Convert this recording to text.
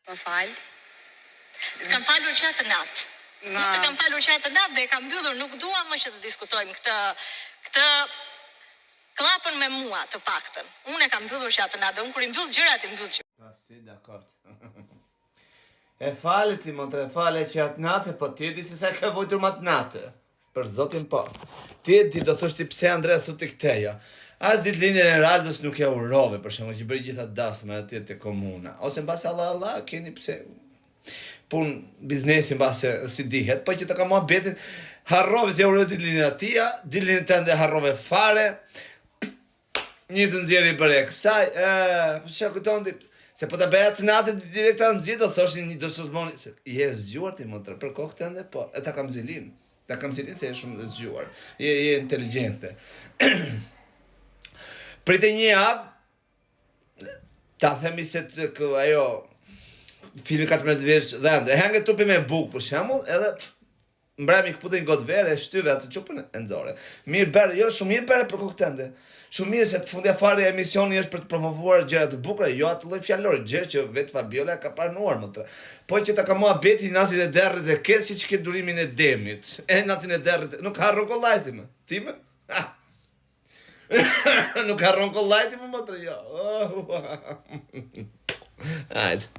Më fal. Kam falur që atë natë. Nuk të kam falur që atë natë dhe e kam mbyllur, nuk dua më që të diskutojmë këtë klapën me mua të paktën. Unë e kam mbyllur që atë natë, dhe unë kur i mbyll gjërat i mbyll gjërat. Si, dakord. E fale ti, motre, e fale që atë natë, po ti e di se sa ka vojtur më atë natë. Për zotin po. Ti e di do thosh ti pse Andrea thuti këteja. As ditëlindjen e Raldos nuk ja urove, për shembull, që bëri gjitha dasma atje te komuna. Ose mbase Allah, keni pse pun biznesi mbase si dihet, po që të ka muhabetin, harrove të urove ditëlindjen atia, ditëlindjen tënde harrove fare. Një të nxjerri bëre kësaj, po çka kujton ti? Se po ta bëja të natë direkt ta nxjerr, do thoshin një dosozmoni, je zgjuar ti motra, për kokë tënde, po, e ta kam zilin. Ta kam zilin se je shumë zgjuar. Je inteligjente. Pritë një javë, ta themi se ajo filmi 14 vjeç dhe ëndër, hange tupi me bukë për shembull, edhe mbrami këputin gotë verë, e shtyve atë qupën e nxore. Mirë bërë, jo, shumë mirë bërë për kokë tënde. Shumë mirë se fundja fare e emisioni është për të promovuar gjëra të bukura, jo atë lloj fjalori, gjë që vetë Fabiola ka pranuar më të. Po që ta ka muhabeti natin e derrit e ke siç ke durimin e demit. E natin e derrit, nuk harro kollajti më. Ti më? Nuk harron kollajti më motre, jo. Hajde.